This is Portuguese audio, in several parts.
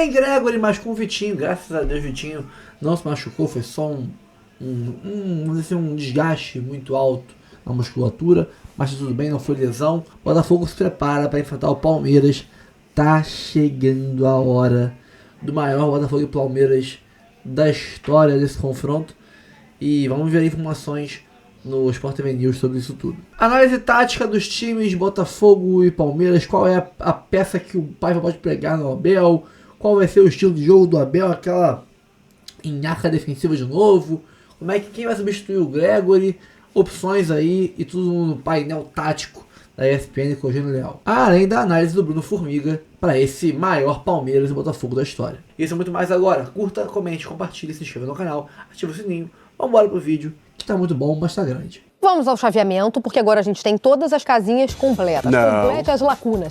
Sem Gregory, mas com o Vitinho. Graças a Deus, o Vitinho não se machucou. Foi só vamos dizer, um desgaste muito alto na musculatura. Mas tudo bem, não foi lesão. O Botafogo se prepara para enfrentar o Palmeiras. Tá chegando a hora do maior Botafogo e Palmeiras da história desse confronto. E vamos ver informações no Sport TV News sobre isso tudo. Análise tática dos times Botafogo e Palmeiras. Qual é a peça que o Paiva pode pregar no Abel? Qual vai ser o estilo de jogo do Abel? Aquela nhaca defensiva de novo? Como é que quem vai substituir o Gregory? Opções aí e tudo no painel tático da ESPN com o Eugênio Leal. Além da análise do Bruno Formiga para esse maior Palmeiras e Botafogo da história. Isso e muito mais agora. Curta, comente, compartilhe, se inscreva no canal, ative o sininho. Vambora pro vídeo, que tá muito bom, mas tá grande. Vamos ao chaveamento, porque agora a gente tem todas as casinhas completas. Complete as lacunas.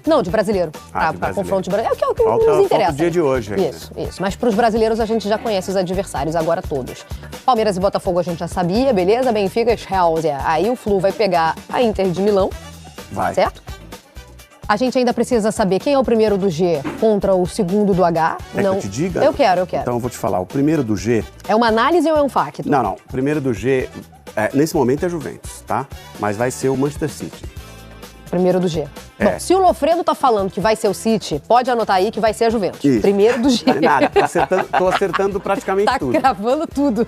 Não, de brasileiro. Para confronto de brasileiro. É o que nos interessa. Falta o dia de hoje ainda. Isso. Mas para os brasileiros a gente já conhece os adversários, agora todos. Palmeiras e Botafogo a gente já sabia, beleza? Benfica e Chelsea. Aí o Flu vai pegar a Inter de Milão. Vai. Certo? A gente ainda precisa saber quem é o primeiro do G contra o segundo do H. Que eu te diga? Eu quero. Então eu vou te falar. O primeiro do G... É uma análise ou é um facto? Não. O primeiro do G, nesse momento é Juventus, tá? Mas vai ser o Manchester City. Primeiro do G. Bom, se o Lofredo tá falando que vai ser o City, pode anotar aí que vai ser a Juventus. Isso. Primeiro do G. Nada, tô acertando praticamente tudo. Tá gravando tudo.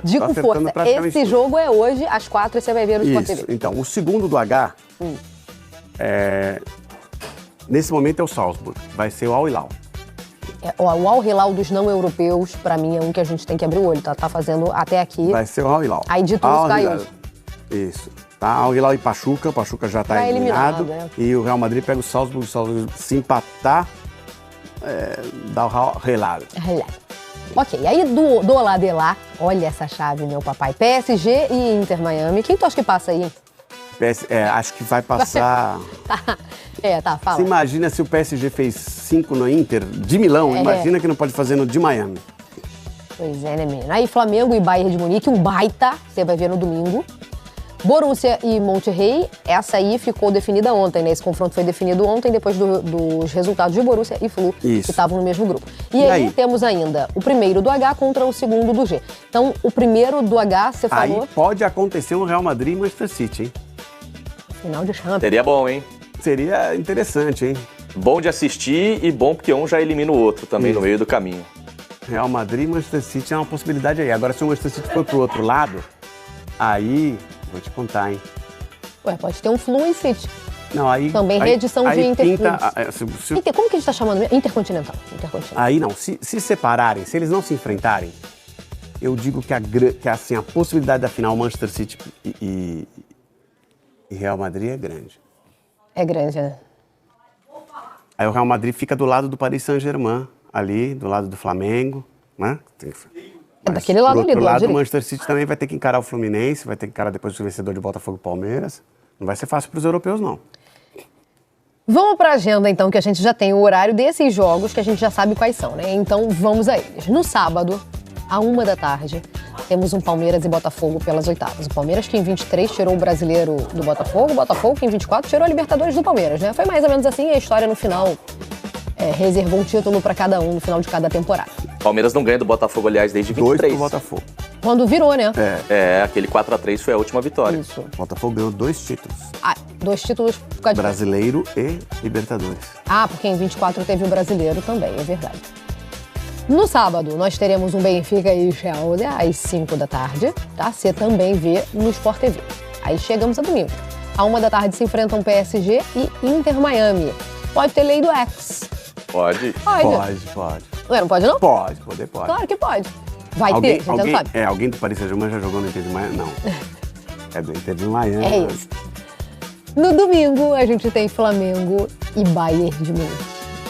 Digo com força. Esse jogo é hoje, às 4, e você vai ver no Sport TV. Então, o segundo do H, nesse momento é o Salzburg. Vai ser o Al Hilal. O Al Hilal dos não europeus, pra mim, é um que a gente tem que abrir o olho. Tá fazendo até aqui. Vai ser o Al Hilal. Aí de tudo caiu. Isso. Tá, Al Hilal e Pachuca. O Pachuca já tá eliminado. E o Real Madrid pega o Salzburg. O Salzburg se empatar, dá o Al Hilal. Ok, aí do lado de lá, olha essa chave, meu papai. PSG e Inter Miami. Quem tu acha que passa aí? Acho que vai passar... fala. Você imagina se o PSG fez 5 no Inter de Milão, imagina que não pode fazer no de Miami. Pois é, né, menina? Aí Flamengo e Bayern de Munique, um baita, você vai ver no domingo. Borussia e Monterrey, essa aí ficou definida ontem, né? Esse confronto foi definido ontem, depois dos resultados de Borussia e Flu, que estavam no mesmo grupo. E aí temos ainda o primeiro do H contra o segundo do G. Então, o primeiro do H, você falou... Aí pode acontecer um Real Madrid e Manchester City, hein? Final de Champions. Seria bom, hein? Seria interessante, hein? Bom de assistir e bom porque um já elimina o outro também no meio do caminho. Real Madrid e Manchester City é uma possibilidade aí. Agora, se o Manchester City for pro outro lado, aí... Vou te contar, hein? Pode ter um Flu e City. Não, aí... Também reedição de Inter. Como que a gente tá chamando? Intercontinental. Aí não, se separarem, se eles não se enfrentarem, eu digo que a possibilidade da final Manchester City e Real Madrid é grande. É grande, né? Aí o Real Madrid fica do lado do Paris Saint-Germain, ali, do lado do Flamengo, né? Daquele lado ali, do lado direito. do Manchester City também vai ter que encarar o Fluminense, vai ter que encarar depois o vencedor de Botafogo e Palmeiras. Não vai ser fácil para os europeus, não. Vamos para a agenda, então, que a gente já tem o horário desses jogos, que a gente já sabe quais são, né? Então, vamos a eles. No sábado, à 13h, temos um Palmeiras e Botafogo pelas oitavas. O Palmeiras, que em 23 tirou o brasileiro do Botafogo, o Botafogo, que em 24 tirou a Libertadores do Palmeiras, né? Foi mais ou menos assim, a história no final reservou um título para cada um no final de cada temporada. Palmeiras não ganha do Botafogo, aliás, desde 23. 2 pro Botafogo. Quando virou, né? Aquele 4-3 foi a última vitória. Isso. O Botafogo ganhou 2 títulos. 2 títulos por causa de... Brasileiro e Libertadores. Porque em 24 teve o brasileiro também, é verdade. No sábado, nós teremos um Benfica e Chelsea às 5h, tá? Você também vê no Sport TV. Aí chegamos a domingo. À 13h se enfrentam PSG e Inter Miami. Pode ter lei do ex. Pode. Pode. Não pode, não? Pode. Claro que pode. Vai ter, a gente já não sabe. Alguém do Paris Saint-Germain já jogou no Inter de Miami? Não. É do Inter de Miami. É isso. No domingo, a gente tem Flamengo e Bayern de Munique,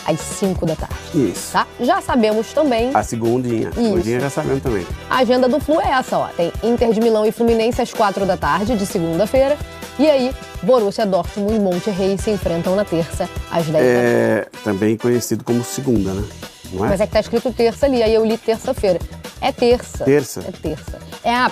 às 5h. Isso. Tá? Já sabemos também... A segundinha. Segundinha já sabemos também. A agenda do Flu é essa, ó. Tem Inter de Milão e Fluminense às 4h, de segunda-feira. E aí, Borussia Dortmund e Monterrey se enfrentam na terça, às 10h. Também conhecido como segunda, né? Não é? Mas é que tá escrito terça ali, aí eu li terça-feira. É terça. Terça? É terça.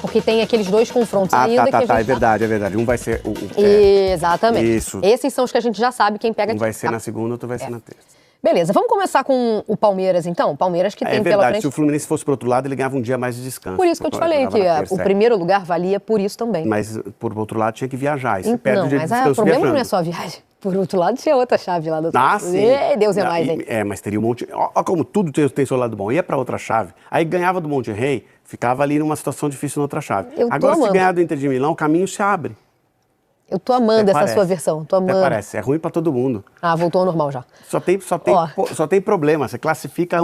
porque tem aqueles 2 confrontos ainda que a gente... é verdade. Um vai ser... Exatamente. Isso. Esses são os que a gente já sabe quem pega vai ser na segunda, outro vai ser na terça. Beleza, vamos começar com o Palmeiras, então? O Palmeiras que tem pela frente... Se o Fluminense fosse pro outro lado, ele ganhava um dia mais de descanso. Por isso que eu te falei, que o primeiro lugar valia por isso também. Mas, por outro lado, tinha que viajar. Não, mas o problema não é só a viagem. Por outro lado, tinha outra chave lá do outro lado. Sim. Deus é mais, hein? Mas teria um monte... Olha como tudo tem seu lado bom. Ia pra outra chave, aí ganhava do Monterrey, ficava ali numa situação difícil na outra chave. Agora, se ganhar do Inter de Milão, o caminho se abre. Eu tô amando essa sua versão, tô amando. Parece, é ruim pra todo mundo. Voltou ao normal já. Só tem problema, você classifica...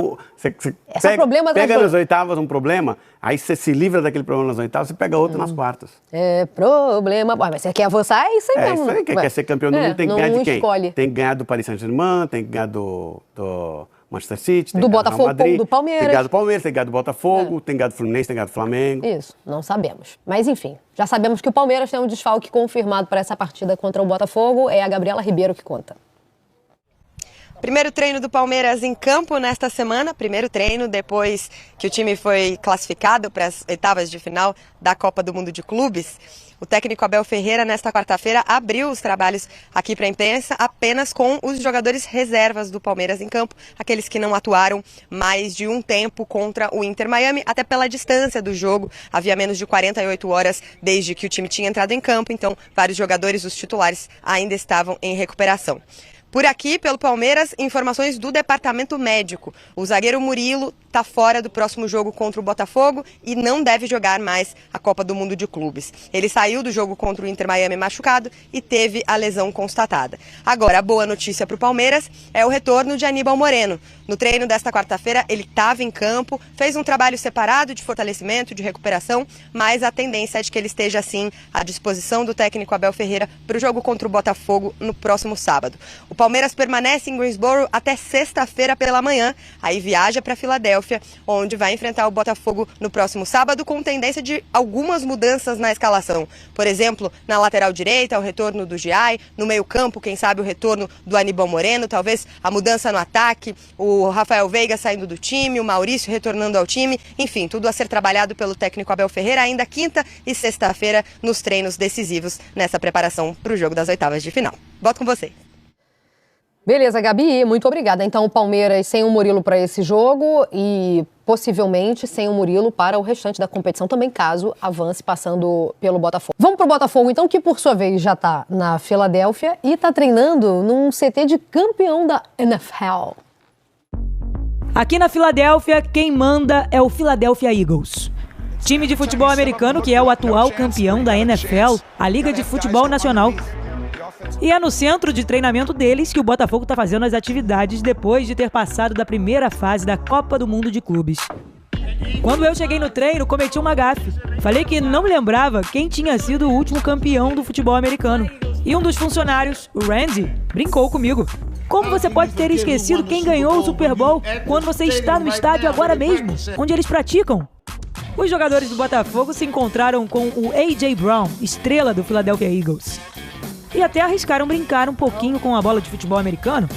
Pega nas oitavas um problema, aí você se livra daquele problema nas oitavas, você pega outro nas quartas. É problema... Mas você quer avançar, é isso aí mesmo. É isso aí, quem quer ser campeão do mundo tem que ganhar de quem? Escolhe. Tem que ganhar do Paris Saint-Germain, tem que ganhar do Manchester City, tem do que ganhar Botafogo, do Madrid, do Palmeiras. Tem que ganhar do Palmeiras, tem que ganhar do Botafogo, tem que ganhar do Fluminense, tem que ganhar do Flamengo. Isso, não sabemos. Mas enfim, já sabemos que o Palmeiras tem um desfalque confirmado para essa partida contra o Botafogo. É a Gabriela Ribeiro que conta. Primeiro treino do Palmeiras em campo nesta semana, primeiro treino depois que o time foi classificado para as oitavas de final da Copa do Mundo de Clubes. O técnico Abel Ferreira, nesta quarta-feira, abriu os trabalhos aqui para a imprensa apenas com os jogadores reservas do Palmeiras em campo, aqueles que não atuaram mais de um tempo contra o Inter Miami, até pela distância do jogo. Havia menos de 48 horas desde que o time tinha entrado em campo, então vários jogadores, os titulares, ainda estavam em recuperação. Por aqui, pelo Palmeiras, informações do departamento médico. O zagueiro Murilo está fora do próximo jogo contra o Botafogo e não deve jogar mais a Copa do Mundo de Clubes. Ele saiu do jogo contra o Inter Miami machucado e teve a lesão constatada. Agora, a boa notícia para o Palmeiras é o retorno de Aníbal Moreno. No treino desta quarta-feira, ele estava em campo, fez um trabalho separado de fortalecimento, de recuperação, mas a tendência é de que ele esteja, sim, à disposição do técnico Abel Ferreira para o jogo contra o Botafogo no próximo sábado. O Palmeiras permanece em Greensboro até sexta-feira pela manhã, aí viaja para Filadélfia, onde vai enfrentar o Botafogo no próximo sábado, com tendência de algumas mudanças na escalação. Por exemplo, na lateral direita, o retorno do Giai, no meio-campo, quem sabe o retorno do Aníbal Moreno, talvez a mudança no ataque, o Rafael Veiga saindo do time, o Maurício retornando ao time, enfim, tudo a ser trabalhado pelo técnico Abel Ferreira ainda quinta e sexta-feira nos treinos decisivos nessa preparação para o jogo das oitavas de final. Volto com você. Beleza, Gabi, muito obrigada. Então, o Palmeiras sem o Murilo para esse jogo e possivelmente sem o Murilo para o restante da competição também, caso avance passando pelo Botafogo. Vamos para o Botafogo, então, que por sua vez já está na Filadélfia e está treinando num CT de campeão da NFL. Aqui na Filadélfia, quem manda é o Philadelphia Eagles. Time de futebol americano que é o atual campeão da NFL, a Liga de Futebol Nacional. E é no centro de treinamento deles que o Botafogo está fazendo as atividades depois de ter passado da primeira fase da Copa do Mundo de Clubes. Quando eu cheguei no treino, cometi uma gafe. Falei que não me lembrava quem tinha sido o último campeão do futebol americano. E um dos funcionários, o Randy, brincou comigo. Como você pode ter esquecido quem ganhou o Super Bowl quando você está no estádio agora mesmo, onde eles praticam? Os jogadores do Botafogo se encontraram com o A.J. Brown, estrela do Philadelphia Eagles. E até arriscaram brincar um pouquinho com a bola de futebol americano.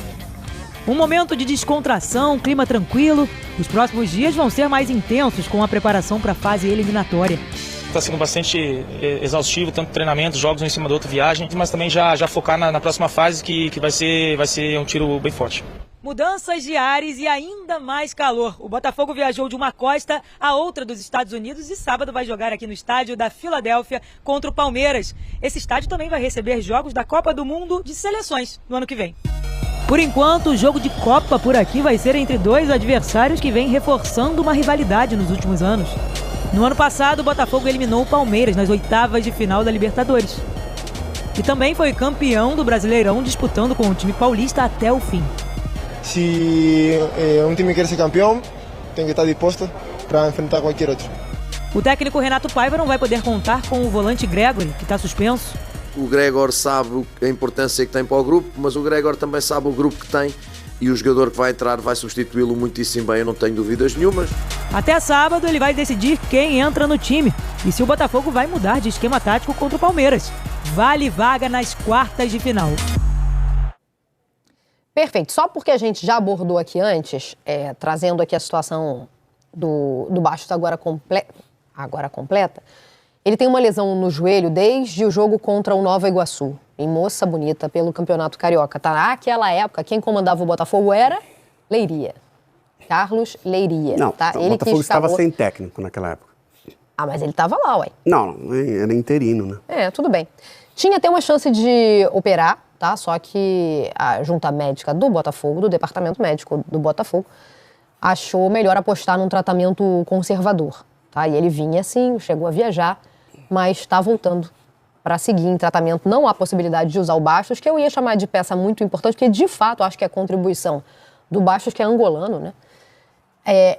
Um momento de descontração, clima tranquilo. Os próximos dias vão ser mais intensos com a preparação para a fase eliminatória. Está sendo bastante exaustivo, tanto treinamento, jogos um em cima do outro, viagem, mas também já focar na próxima fase que vai ser um tiro bem forte. Mudanças de ares e ainda mais calor. O Botafogo viajou de uma costa a outra dos Estados Unidos e sábado vai jogar aqui no estádio da Filadélfia contra o Palmeiras. Esse estádio também vai receber jogos da Copa do Mundo de seleções no ano que vem. Por enquanto, o jogo de Copa por aqui vai ser entre dois adversários que vêm reforçando uma rivalidade nos últimos anos. No ano passado, o Botafogo eliminou o Palmeiras nas oitavas de final da Libertadores. E também foi campeão do Brasileirão disputando com o time paulista até o fim. Se um time quer ser campeão, tem que estar disposto para enfrentar qualquer outro. O técnico Renato Paiva não vai poder contar com o volante Gregory, que está suspenso. O Gregor sabe a importância que tem para o grupo, mas o Gregor também sabe o grupo que tem e o jogador que vai entrar vai substituí-lo muitíssimo bem, eu não tenho dúvidas nenhumas. Até sábado ele vai decidir quem entra no time e se o Botafogo vai mudar de esquema tático contra o Palmeiras. Vale vaga nas quartas de final. Perfeito. Só porque a gente já abordou aqui antes, trazendo aqui a situação do Bastos agora completa, Ele tem uma lesão no joelho desde o jogo contra o Nova Iguaçu, em Moça Bonita, pelo Campeonato Carioca. Tá? Naquela época, quem comandava o Botafogo era Leiria. Carlos Leiria. Não, tá? o Ele Botafogo estava sem técnico naquela época. Ah, mas ele estava lá, ué. Não, era interino, né? Tudo bem. Tinha até uma chance de operar, tá? Só que a junta médica do Botafogo, do departamento médico do Botafogo, achou melhor apostar num tratamento conservador, tá? E ele vinha assim, chegou a viajar, mas está voltando para seguir em tratamento. Não há possibilidade de usar o Bastos, que eu ia chamar de peça muito importante, porque de fato acho que a contribuição do Bastos, que é angolano, né?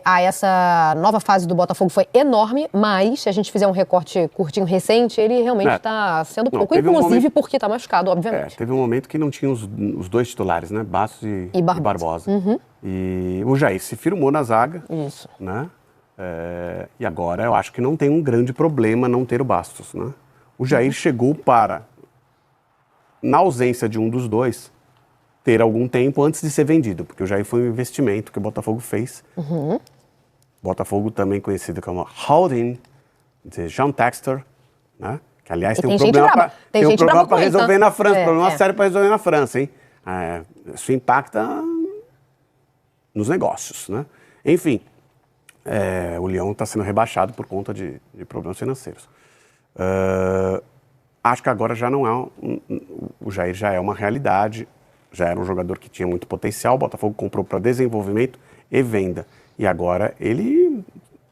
A essa nova fase do Botafogo foi enorme, mas se a gente fizer um recorte curtinho recente, ele realmente está sendo pouco, inclusive porque está machucado, obviamente. Teve um momento que não tinha os dois titulares, né? Bastos e Barbosa. E o Jair se firmou na zaga. Isso. Né? E agora eu acho que não tem um grande problema não ter o Bastos, né? O Jair chegou para, na ausência de um dos dois, ter algum tempo antes de ser vendido, porque o Jair foi um investimento que o Botafogo fez. Botafogo também conhecido como Holding, de Jean Textor, né? Que aliás tem um problema para resolver na França, problema sério para resolver na França, hein? Isso impacta nos negócios, né? Enfim, o Lyon está sendo rebaixado por conta de problemas financeiros. Acho que agora já não é o Jair já é uma realidade. Já era um jogador que tinha muito potencial, o Botafogo comprou para desenvolvimento e venda. E agora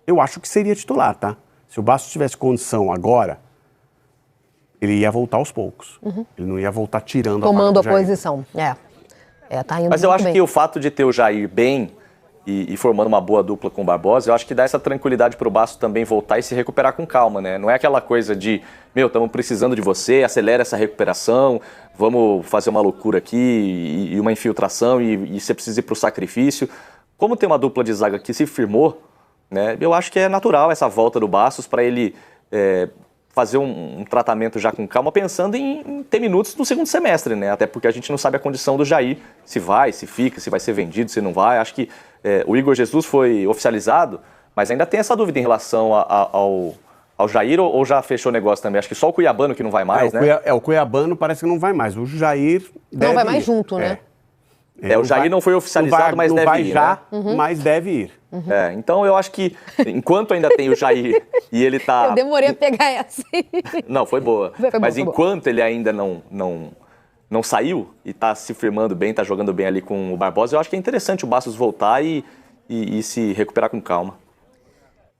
eu acho que seria titular, tá? Se o Bastos tivesse condição agora, ele ia voltar aos poucos. Ele não ia voltar tirando tomando a vaga do Jair. posição. Tá indo Mas eu acho bem. que o fato de ter o Jair bem e formando uma boa dupla com o Barbosa, eu acho que dá essa tranquilidade para o Bastos também voltar e se recuperar com calma, né? Não é aquela coisa de, estamos precisando de você, acelera essa recuperação, vamos fazer uma loucura aqui e uma infiltração e você precisa ir para o sacrifício. Como tem uma dupla de zaga que se firmou, né? Eu acho que é natural essa volta do Bastos para ele fazer um tratamento já com calma, pensando em ter minutos no segundo semestre, né? Até porque a gente não sabe a condição do Jair, se vai, se fica, se vai ser vendido, se não vai. Acho que o Igor Jesus foi oficializado, mas ainda tem essa dúvida em relação ao Jair, ou já fechou o negócio também? Acho que só o Cuiabano que não vai mais, né? O Cuiabano parece que não vai mais. O Jair deve não vai mais ir. junto, né? O Jair não foi oficializado, mas deve ir. Não vai já, mas deve ir. Então eu acho que enquanto ainda tem o Jair e ele tá... Eu demorei a pegar essa. Não, foi boa. Mas enquanto ele ainda não saiu e tá se firmando bem, tá jogando bem ali com o Barbosa, eu acho que é interessante o Bastos voltar e se recuperar com calma.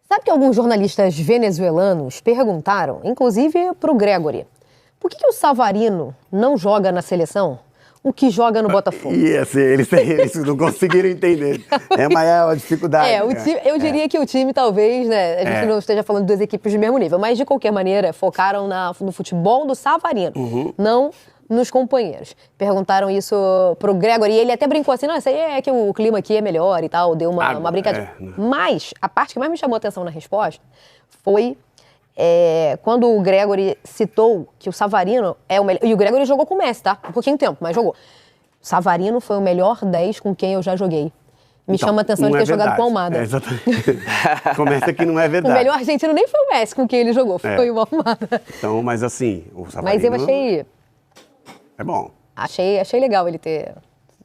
Sabe que alguns jornalistas venezuelanos perguntaram, inclusive pro Gregory, por que o Savarino não joga na seleção? O que joga no Botafogo? Eles não conseguiram entender. Mas é uma dificuldade. Eu diria que o time talvez, né, a gente não esteja falando de duas equipes do mesmo nível, mas de qualquer maneira focaram no futebol do Savarino, não nos companheiros. Perguntaram isso pro Gregory e ele até brincou assim, não, isso aí é que o clima aqui é melhor e tal, deu uma brincadeira. Mas a parte que mais me chamou a atenção na resposta foi quando o Gregory citou que o Savarino é o melhor... E o Gregory jogou com o Messi, tá? Um pouquinho de tempo, mas jogou. O Savarino foi o melhor 10 com quem eu já joguei. Me chama a atenção de ter jogado com o Almada. Exatamente. Começa que não é verdade. O melhor argentino nem foi o Messi com quem ele jogou, foi o Almada. Então, mas assim, o Savarino... Mas eu achei... É bom. Achei legal ele ter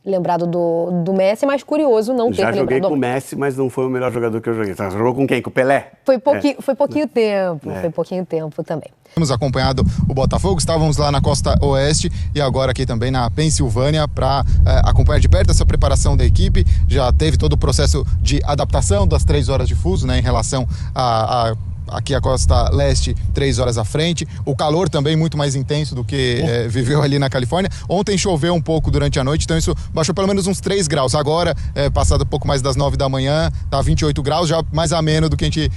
lembrado do Messi, mas curioso não ter lembrado. Já joguei com o Messi, mas não foi o melhor jogador que eu joguei. Você jogou com quem? Com o Pelé? Foi pouquinho tempo, foi pouquinho tempo também. Temos acompanhado o Botafogo, estávamos lá na costa oeste e agora aqui também na Pensilvânia para acompanhar de perto essa preparação da equipe. Já teve todo o processo de adaptação das 3 horas de fuso, né, em relação aqui a costa leste, 3 horas à frente. O calor também muito mais intenso do que viveu ali na Califórnia. Ontem choveu um pouco durante a noite, então isso baixou pelo menos uns 3 graus. Agora, passado um pouco mais das 9 da manhã, tá 28 graus, já mais ameno do que a gente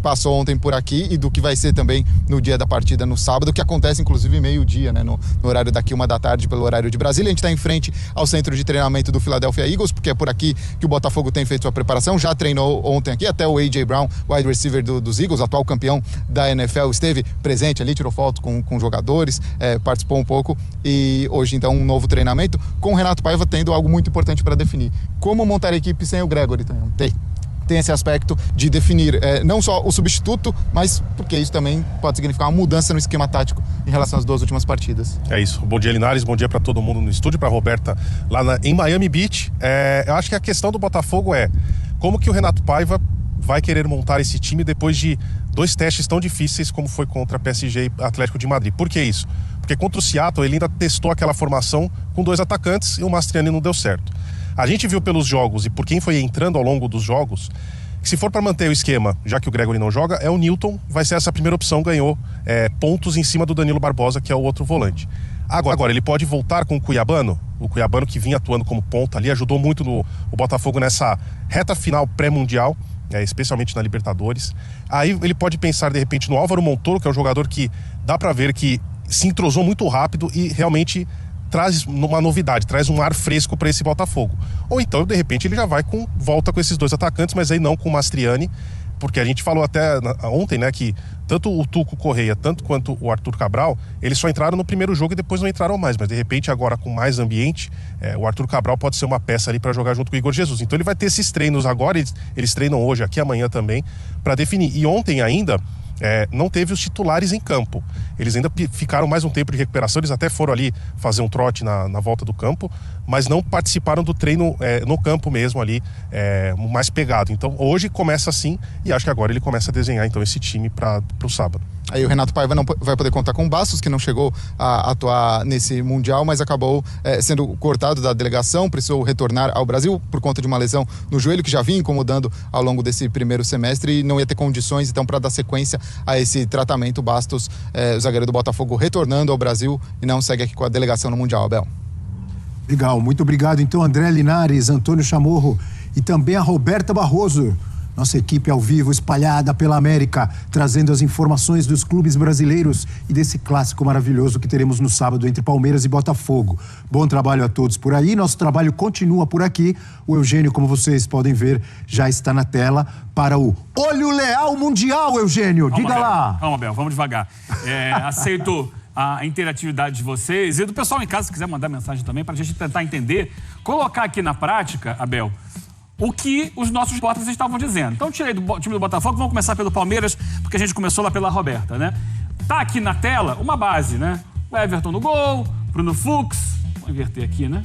passou ontem por aqui e do que vai ser também no dia da partida no sábado, que acontece inclusive meio-dia, né, no horário daqui 1 da tarde, pelo horário de Brasília. A gente está em frente ao centro de treinamento do Philadelphia Eagles, porque é por aqui que o Botafogo tem feito sua preparação. Já treinou ontem aqui, até o A.J. Brown, wide receiver dos Eagles, atual campeão da NFL, esteve presente ali, tirou foto com jogadores, participou um pouco e hoje então um novo treinamento com o Renato Paiva tendo algo muito importante para definir. Como montar a equipe sem o Gregory? tem esse aspecto de definir não só o substituto, mas porque isso também pode significar uma mudança no esquema tático em relação às 2 últimas partidas. É isso. Bom dia, Linares. Bom dia para todo mundo no estúdio, para a Roberta lá em Miami Beach. Eu acho que a questão do Botafogo é como que o Renato Paiva vai querer montar esse time depois de 2 testes tão difíceis como foi contra PSG e Atlético de Madrid. Por que isso? Porque contra o Seattle ele ainda testou aquela formação com 2 atacantes e o Mastriani não deu certo. A gente viu pelos jogos e por quem foi entrando ao longo dos jogos que se for para manter o esquema, já que o Gregory não joga, é o Newton, vai ser essa primeira opção, ganhou pontos em cima do Danilo Barbosa, que é o outro volante. Agora, ele pode voltar com o Cuiabano que vinha atuando como ponta ali, ajudou muito o Botafogo nessa reta final pré-mundial, especialmente na Libertadores. Aí ele pode pensar, de repente, no Álvaro Montoro, que é um jogador que dá para ver que se entrosou muito rápido e realmente traz uma novidade, traz um ar fresco para esse Botafogo. Ou então, de repente, ele já volta com esses 2 atacantes, mas aí não com o Mastriani, porque a gente falou até ontem, né, que tanto o Tuco Correia, tanto quanto o Arthur Cabral, eles só entraram no primeiro jogo e depois não entraram mais, mas de repente agora com mais ambiente, o Arthur Cabral pode ser uma peça ali para jogar junto com o Igor Jesus. Então ele vai ter esses treinos agora, eles treinam hoje, aqui amanhã também, para definir. E ontem ainda não teve os titulares em campo. Eles ainda ficaram mais um tempo de recuperação, eles até foram ali fazer um trote na volta do campo, mas não participaram do treino no campo mesmo ali, mais pegado. Então hoje começa assim e acho que agora ele começa a desenhar então esse time para o sábado. Aí o Renato Paiva não vai poder contar com o Bastos, que não chegou a atuar nesse Mundial, mas acabou sendo cortado da delegação, precisou retornar ao Brasil por conta de uma lesão no joelho que já vinha incomodando ao longo desse primeiro semestre e não ia ter condições então para dar sequência a esse tratamento. Bastos, o zagueiro do Botafogo, retornando ao Brasil e não segue aqui com a delegação no Mundial. Abel. Legal, muito obrigado então André Linares, Antônio Chamorro e também a Roberta Barroso. Nossa equipe ao vivo, espalhada pela América, trazendo as informações dos clubes brasileiros e desse clássico maravilhoso que teremos no sábado entre Palmeiras e Botafogo. Bom trabalho a todos por aí, nosso trabalho continua por aqui. O Eugênio, como vocês podem ver, já está na tela para o Olho Leal Mundial, Eugênio. Diga lá. Calma, Abel, vamos devagar. Aceito a interatividade de vocês e do pessoal em casa, se quiser mandar mensagem também, para a gente tentar entender, colocar aqui na prática, Abel, o que os nossos repórteres estavam dizendo. Então, tirei do time do Botafogo, vamos começar pelo Palmeiras, porque a gente começou lá pela Roberta, né? Tá aqui na tela uma base, né? O Everton no gol, Bruno Fux, vou inverter aqui, né?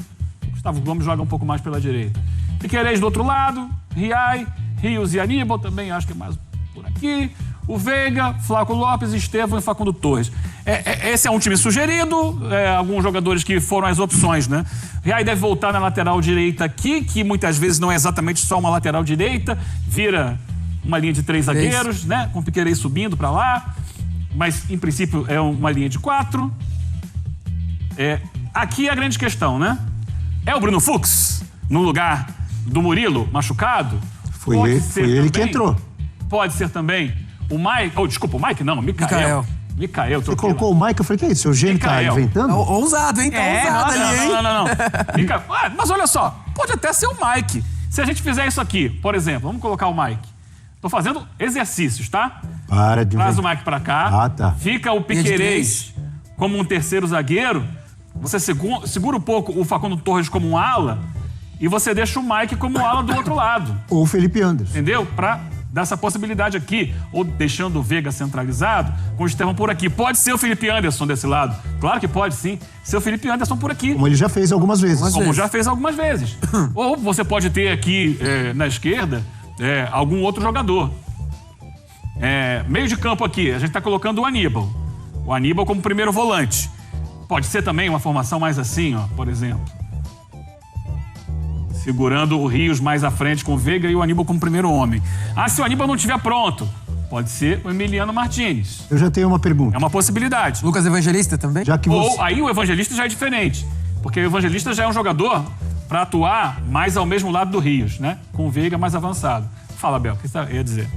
Gustavo Gomes joga um pouco mais pela direita. Piquerez do outro lado, Riai, Rios e Aníbal, também acho que é mais por aqui. O Veiga, Flaco Lopes, Estevão e Facundo Torres. Esse é um time sugerido, alguns jogadores que foram as opções, né? Riai deve voltar na lateral direita aqui, que muitas vezes não é exatamente só uma lateral direita, vira uma linha de 3 zagueiros, né? Com o Piquerez subindo para lá, mas em princípio é uma linha de 4. Aqui é a grande questão, né? É o Bruno Fux no lugar do Murilo machucado? Foi ele que entrou. Pode ser também o Mike... desculpa, o Mike não, o Mikael. Você colocou o Mike, eu falei, que é isso? O Eugênio tá inventando? Ousado, hein? Tá ousado ali, hein? Não. Mas olha só, pode até ser o Mike. Se a gente fizer isso aqui, por exemplo, vamos colocar o Mike. Tô fazendo exercícios, tá? Traz o Mike pra cá. Tá. Fica o Piquerez como um terceiro zagueiro. Você segura um pouco o Facundo Torres como um ala e você deixa o Mike como ala do outro lado. Ou o Felipe Anderson. Entendeu? Pra dar essa possibilidade aqui, ou deixando o Veiga centralizado, com o Estevão por aqui. Pode ser o Felipe Anderson desse lado. Claro que pode, sim. Ser o Felipe Anderson por aqui. Como ele já fez algumas vezes. Já fez algumas vezes. Ou você pode ter aqui, na esquerda, algum outro jogador. Meio de campo aqui, a gente está colocando o Aníbal. O Aníbal como primeiro volante. Pode ser também uma formação mais assim, ó, por exemplo. Segurando o Rios mais à frente com o Veiga e o Aníbal como primeiro homem. Se o Aníbal não estiver pronto, pode ser o Emiliano Martínez. Eu já tenho uma pergunta. É uma possibilidade. Lucas Evangelista também? Ou aí o Evangelista já é diferente. Porque o Evangelista já é um jogador para atuar mais ao mesmo lado do Rios, né? Com o Veiga mais avançado. Fala, Bel, o que você ia dizer?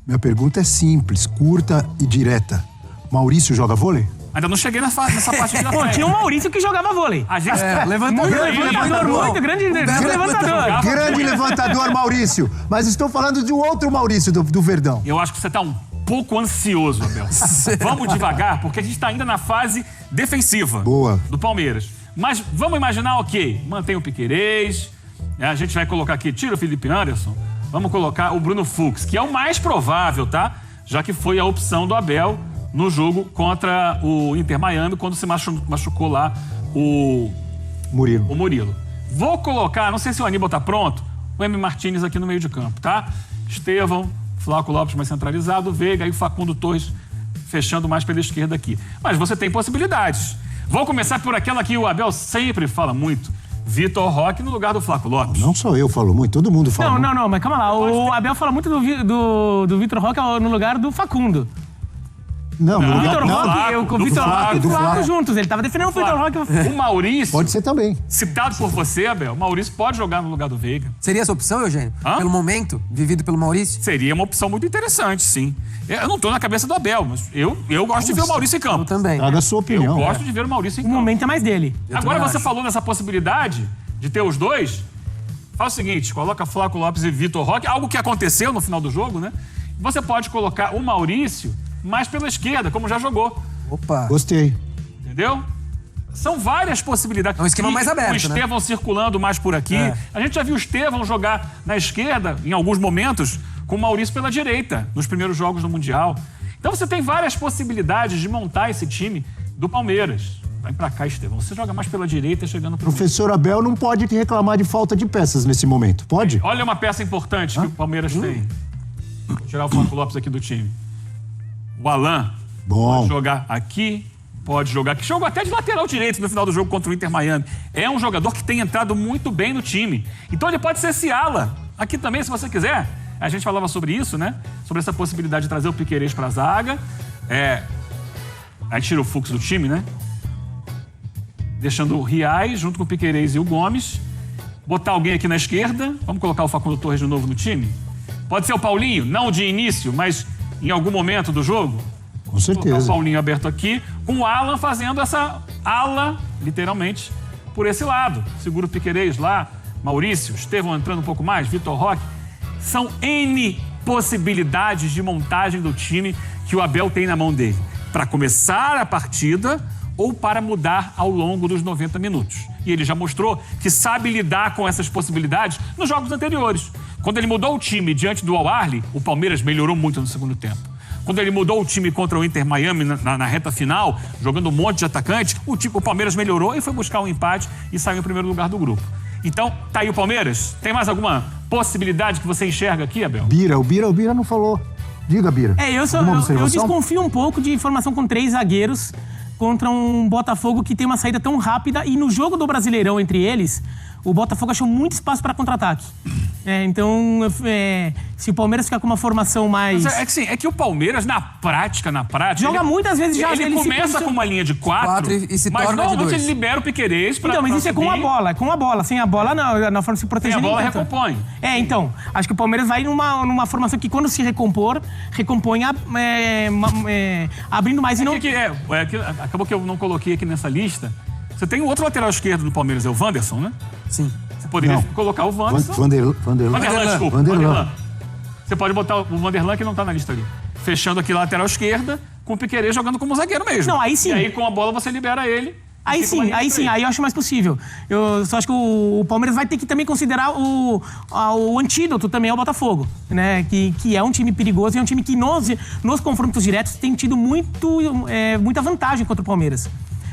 Minha pergunta é simples, curta e direta. Maurício joga vôlei? Ainda não cheguei nessa parte de frente. Tinha um Maurício que jogava vôlei. A gente grande levantador, Maurício. Mas estou falando de um outro Maurício do Verdão. Eu acho que você está um pouco ansioso, Abel. Vamos devagar, porque a gente está ainda na fase defensiva do Palmeiras. Mas vamos imaginar, ok, mantém o Piquerez, a gente vai colocar aqui, tira o Felipe Anderson, vamos colocar o Bruno Fux, que é o mais provável, tá? Já que foi a opção do Abel no jogo contra o Inter Miami, quando se machucou lá o Murilo. Vou colocar, não sei se o Aníbal tá pronto, o M. Martínez aqui no meio de campo, tá? Estevão, Flávio Lopes mais centralizado, Veiga e o Facundo Torres fechando mais pela esquerda aqui. Mas você tem possibilidades. Vou começar por aquela que o Abel sempre fala muito. Vitor Roque no lugar do Flávio Lopes. Não só eu falo muito, todo mundo fala. Não, mas calma lá. O Abel fala muito do Vitor Roque no lugar do Facundo. Não, o Vitor Roque, o Vitor Roque e o Flávio Flaco juntos. Ele tava defendendo o Vitor Roque. O Maurício... Pode ser também. Citado por você, Abel, o Maurício pode jogar no lugar do Veiga. Seria essa opção, Eugênio? Pelo momento vivido pelo Maurício? Seria uma opção muito interessante, sim. Eu não tô na cabeça do Abel, mas eu gosto de ver o Maurício em campo. Eu também. Traga a sua opinião. Eu gosto de ver o Maurício em campo. O momento é mais dele. Agora você falou nessa possibilidade de ter os dois. Faz o seguinte, coloca Flávio Lopes e Vitor Roque, algo que aconteceu no final do jogo, né? Você pode colocar o Maurício mais pela esquerda, como já jogou. Opa. Gostei. Entendeu? São várias possibilidades. É um esquema mais aberto, o Estevão circulando mais por aqui. A gente já viu o Estevão jogar na esquerda, em alguns momentos, com o Maurício pela direita, nos primeiros jogos do Mundial. Então você tem várias possibilidades de montar esse time do Palmeiras. Vai pra cá, Estevão. Você joga mais pela direita, chegando pro Professor Abel não pode reclamar de falta de peças nesse momento, pode? Olha uma peça importante que o Palmeiras tem. Vou tirar o Flávio Lopes aqui do time. O Alan pode jogar aqui, pode jogar aqui. Jogou até de lateral direito no final do jogo contra o Inter Miami. É um jogador que tem entrado muito bem no time. Então ele pode ser esse ala. Aqui também, se você quiser. A gente falava sobre isso, né? Sobre essa possibilidade de trazer o Piquerez pra zaga. Aí tira o Fux do time, né? Deixando o Riais junto com o Piquerez e o Gomes. Botar alguém aqui na esquerda. Vamos colocar o Facundo Torres de novo no time? Pode ser o Paulinho, não de início, mas em algum momento do jogo. Com certeza. Colocar o Paulinho aberto aqui, com o Alan fazendo essa ala, literalmente, por esse lado. Segura o Piquerez lá, Maurício, Estevão entrando um pouco mais, Vitor Roque. São N possibilidades de montagem do time que o Abel tem na mão dele. Para começar a partida ou para mudar ao longo dos 90 minutos. E ele já mostrou que sabe lidar com essas possibilidades nos jogos anteriores. Quando ele mudou o time diante do Al-Ahly, o Palmeiras melhorou muito no segundo tempo. Quando ele mudou o time contra o Inter Miami na reta final, jogando um monte de atacante, o Palmeiras melhorou e foi buscar um empate e saiu em primeiro lugar do grupo. Então, tá aí o Palmeiras. Tem mais alguma possibilidade que você enxerga aqui, Abel? O Bira não falou. Diga, Bira. Eu desconfio um pouco de formação com 3 zagueiros contra um Botafogo que tem uma saída tão rápida e no jogo do Brasileirão entre eles, o Botafogo achou muito espaço para contra-ataque. Então, se o Palmeiras ficar com uma formação mais... Mas é que o Palmeiras, na prática... Joga muitas vezes já... Ele começa com uma linha de 4 e se mas torna normalmente de 2. ele libera o Piquerez para... Então, mas isso é com a bola. Sem a bola, na forma de se proteger... Sem a bola, recompõe. Então, acho que o Palmeiras vai numa formação que quando se recompõe abrindo mais e não... Acabou que eu não coloquei aqui nessa lista. Você tem o outro lateral esquerdo do Palmeiras, é o Wanderson, né? Sim. Você poderia colocar o Wanderson. Vanderlan. Você pode botar o Vanderlan, que não tá na lista ali. Fechando aqui a lateral esquerda, com o Piquerez jogando como zagueiro mesmo. Não, aí sim. E aí com a bola você libera ele. Aí eu acho mais possível. Eu só acho que o Palmeiras vai ter que também considerar o antídoto também ao Botafogo, né? Que é um time perigoso e é um time que nos confrontos diretos tem tido muita vantagem contra o Palmeiras.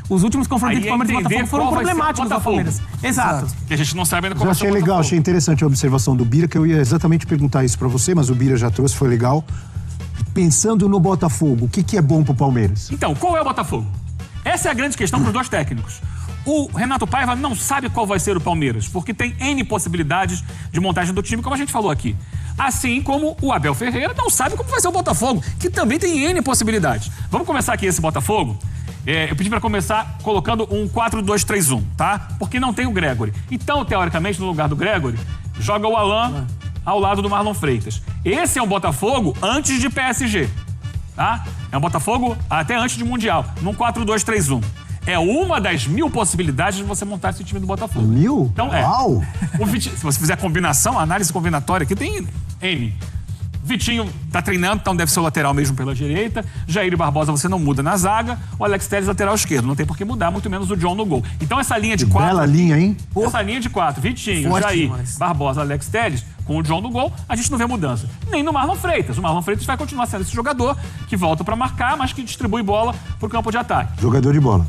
Os últimos confrontos entre Palmeiras e Botafogo foram problemáticos ao Palmeiras. Exato. Que a gente não sabe ainda como Eu achei legal, achei interessante a observação do Bira, que eu ia exatamente perguntar isso pra você, mas o Bira já trouxe, foi legal. Pensando no Botafogo, o que é bom pro Palmeiras? Então, qual é o Botafogo? Essa é a grande questão para os dois técnicos. O Renato Paiva não sabe qual vai ser o Palmeiras, porque tem N possibilidades de montagem do time, como a gente falou aqui. Assim como o Abel Ferreira não sabe como vai ser o Botafogo, que também tem N possibilidades. Vamos começar aqui esse Botafogo? Eu pedi para começar colocando um 4-2-3-1, tá? Porque não tem o Gregory. Então, teoricamente, no lugar do Gregory, joga o Alan ao lado do Marlon Freitas. Esse é um Botafogo antes de PSG, tá? É um Botafogo até antes de Mundial, num 4-2-3-1. É uma das 1000 possibilidades de você montar esse time do Botafogo. 1000? Então, Uau! Se você fizer combinação, análise combinatória, aqui tem N. Vitinho tá treinando, então deve ser o lateral mesmo pela direita. Jair Barbosa você não muda na zaga. O Alex Telles lateral esquerdo. Não tem por que mudar, muito menos o John no gol. Então essa linha de 4... Bela linha, hein? Essa linha de 4, Vitinho, Forte Jair, demais. Barbosa, Alex Telles, com o John no gol, a gente não vê mudança. Nem no Marlon Freitas. O Marlon Freitas vai continuar sendo esse jogador que volta para marcar, mas que distribui bola pro campo de ataque. Jogador de bola.